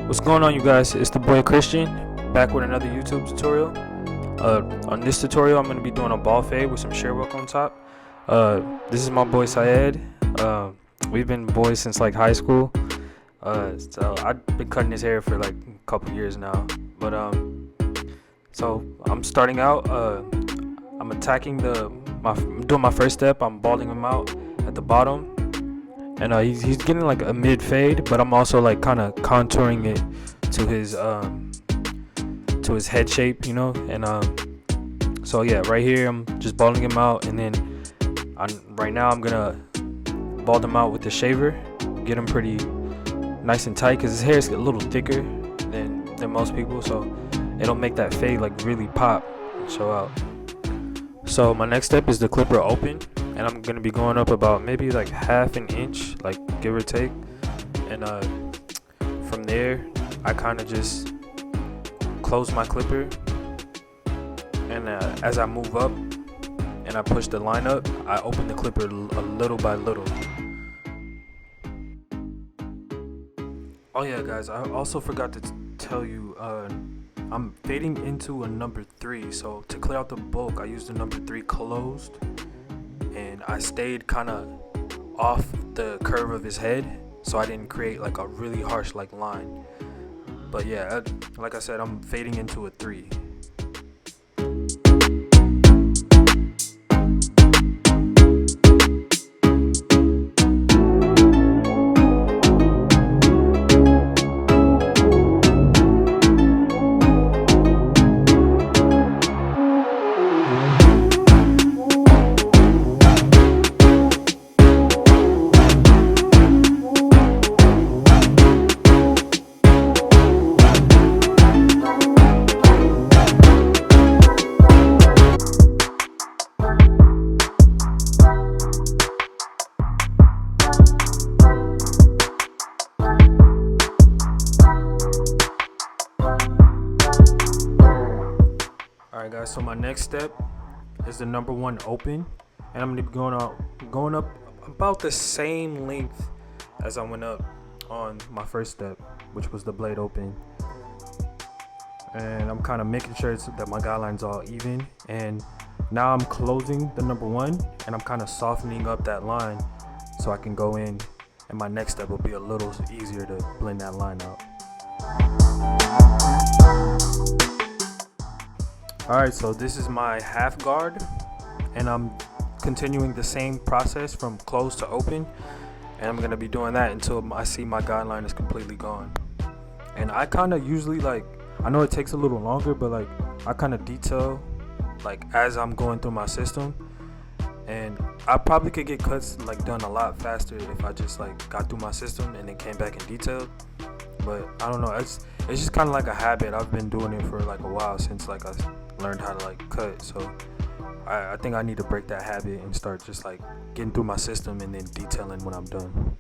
What's going on, you guys? It's the boy Christian, back with another YouTube tutorial. On this tutorial, I'm going to be doing a ball fade with some shear work on top. This is my boy Syed. We've been boys since like high school. So I've been cutting his hair for like a couple years now. But so I'm starting out. I'm attacking I'm doing my first step. I'm balding him out at the bottom. And he's getting like a mid fade, but I'm also like kind of contouring it to his head shape, you know. And so yeah, right here I'm just balding him out, and then right now I'm gonna bald him out with the shaver, get him pretty nice and tight, because his hair is a little thicker than most people, so it'll make that fade like really pop and show out. So my next step is the clipper open, and I'm gonna be going up about maybe like half an inch, like give or take. And from there, I kind of just close my clipper, and as I move up and I push the line up, I open the clipper a little by little. Oh yeah, guys, I also forgot to tell you, I'm fading into a number 3, so to clear out the bulk, I used the number 3 closed, and I stayed kind of off the curve of his head, so I didn't create like a really harsh like line. But yeah, like I said, I'm fading into a 3. Alright guys, so my next step is the number 1 open, and I'm going to be going up about the same length as I went up on my first step, which was the blade open. And I'm kind of making sure that my guideline's all even, and now I'm closing the number 1, and I'm kind of softening up that line so I can go in, and my next step will be a little easier to blend that line out. Alright, so this is my half guard, and I'm continuing the same process from close to open, and I'm going to be doing that until I see my guideline is completely gone. And I kind of usually, like, I know it takes a little longer, but like I kind of detail like as I'm going through my system, and I probably could get cuts like done a lot faster if I just like got through my system and then came back and detailed. But I don't know, it's just kind of like a habit. I've been doing it for like a while, since like I learned how to like cut, so I think I need to break that habit and start just like getting through my system and then detailing when I'm done.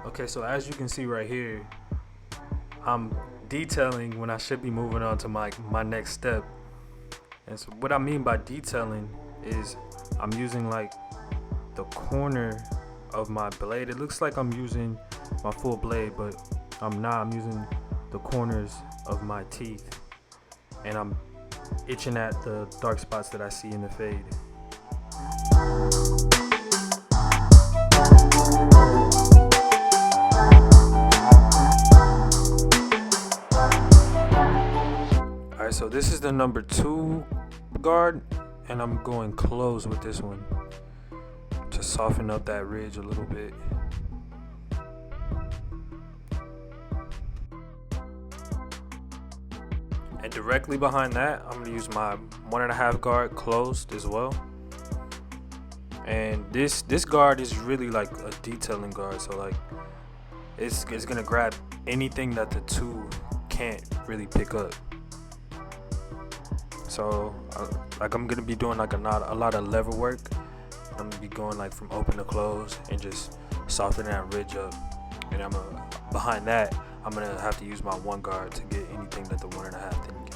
Okay, so as you can see right here, I'm detailing when I should be moving on to my next step. And so what I mean by detailing is I'm using like the corner of my blade. It looks like I'm using my full blade, but I'm not. I'm using the corners of my teeth, and I'm itching at the dark spots that I see in the fade. Alright, so this is the number 2 guard, and I'm going close with this one to soften up that ridge a little bit. And directly behind that, I'm gonna use my 1.5 guard closed as well. And this guard is really like a detailing guard, so like it's gonna grab anything that the 2 can't really pick up. So like I'm gonna be doing like a lot of lever work. I'm gonna be going like from open to close and just softening that ridge up. And behind that, I'm gonna have to use my 1 guard to get anything that the 1.5 didn't get.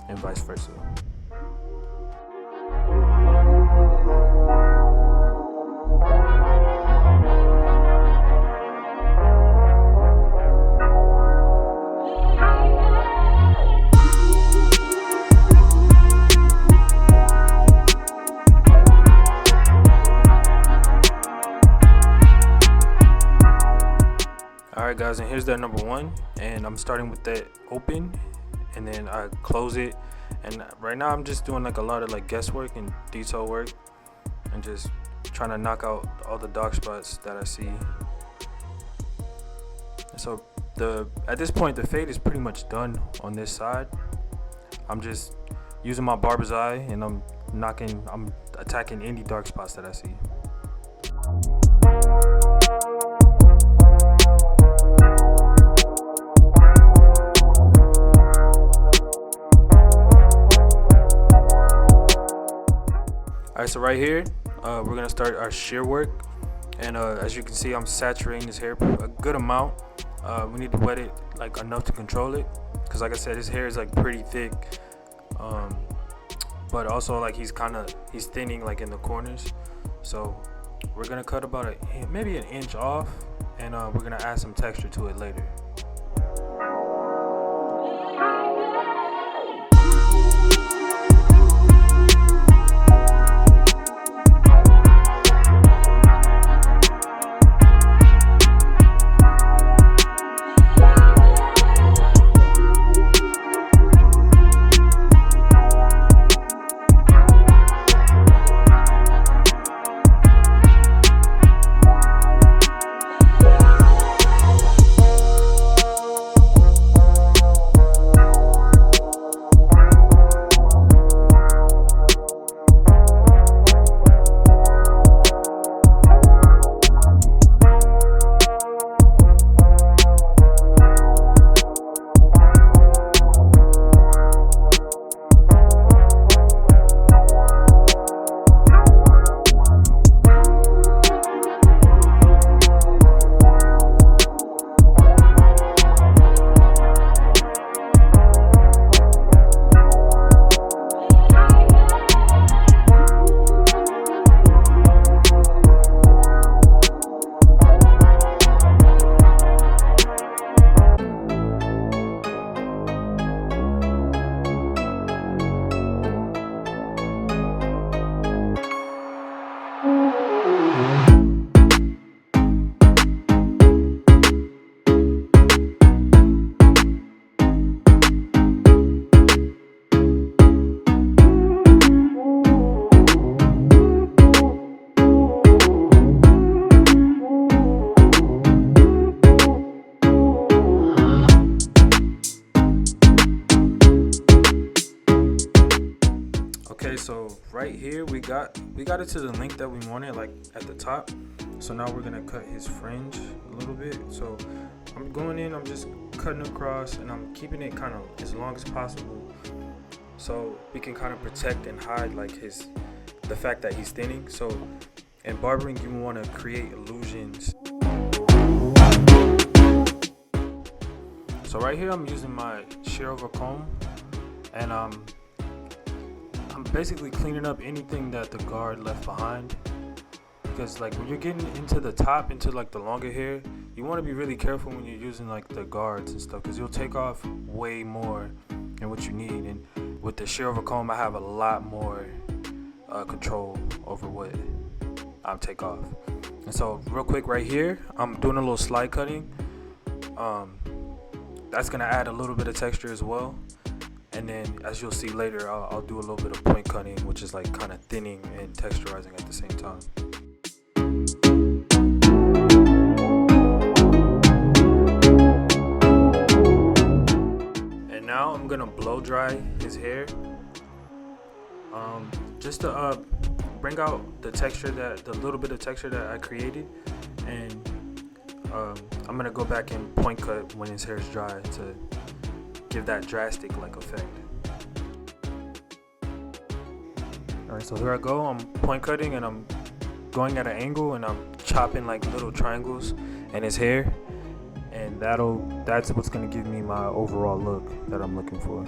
and vice versa. Alright guys, and here's that number one, and I'm starting with that open, and then I close it. And right now I'm just doing like a lot of like guesswork and detail work, and just trying to knock out all the dark spots that I see. So at this point the fade is pretty much done on this side. I'm just using my barber's eye, and I'm attacking any dark spots that I see. Alright, so right here, we're gonna start our shear work, and as you can see, I'm saturating this hair a good amount. We need to wet it like enough to control it, because like I said, his hair is like pretty thick, but also like he's thinning like in the corners. So we're gonna cut about maybe an inch off, and we're gonna add some texture to it later. Okay, so right here we got it to the length that we wanted, like at the top. So now we're gonna cut his fringe a little bit. So I'm going in, I'm just cutting across, and I'm keeping it kind of as long as possible, so we can kind of protect and hide like the fact that he's thinning. So in barbering, you want to create illusions. So right here I'm using my shear over comb, and I'm basically cleaning up anything that the guard left behind, because like when you're getting into the top, into like the longer hair, you want to be really careful when you're using like the guards and stuff, because you'll take off way more than what you need. And with the shear over comb, I have a lot more control over what I take off. And so real quick right here, I'm doing a little slide cutting. That's gonna add a little bit of texture as well. And then as you'll see later, I'll do a little bit of point cutting, which is like kind of thinning and texturizing at the same time. And now I'm gonna blow dry his hair, just to bring out the little bit of texture that I created. And I'm gonna go back and point cut when his hair is dry to give that drastic like effect. Alright, so here I go. I'm point cutting, and I'm going at an angle, and I'm chopping like little triangles in his hair, and that's what's gonna give me my overall look that I'm looking for.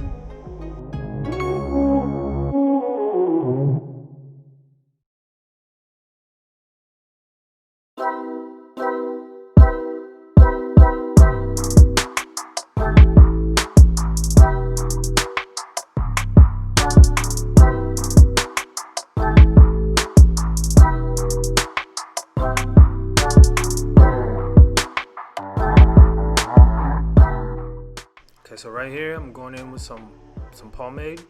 So right here, I'm going in with some pomade,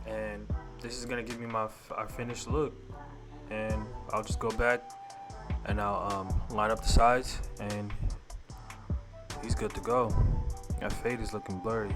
and this is gonna give me our finished look. And I'll just go back and I'll line up the sides, and he's good to go. That fade is looking blurry.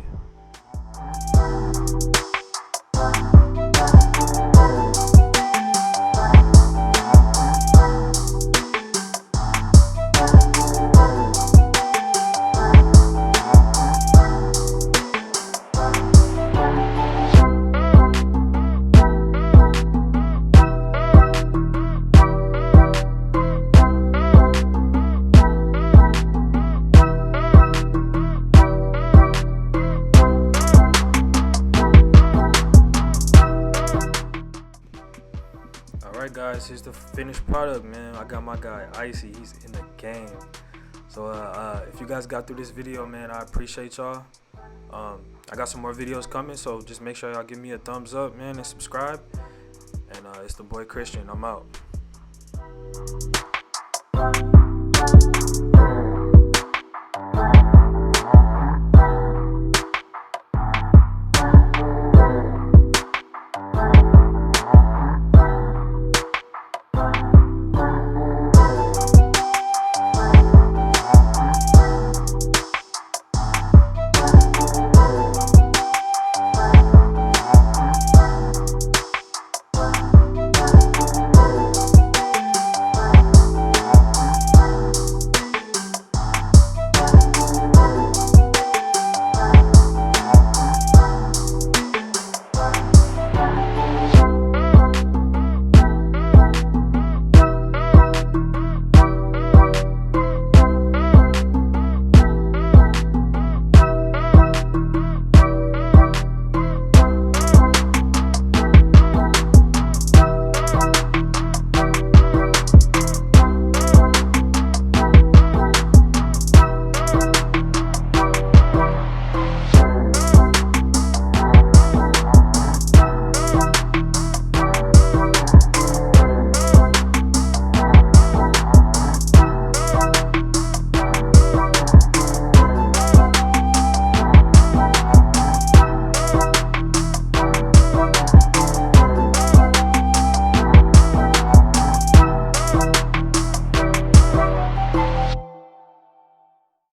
Alright guys, here's the finished product, man. I got my guy Icy, he's in the game. So if you guys got through this video, man, I appreciate y'all. I got some more videos coming, so just make sure y'all give me a thumbs up, man, and subscribe. And it's the boy Christian, I'm out.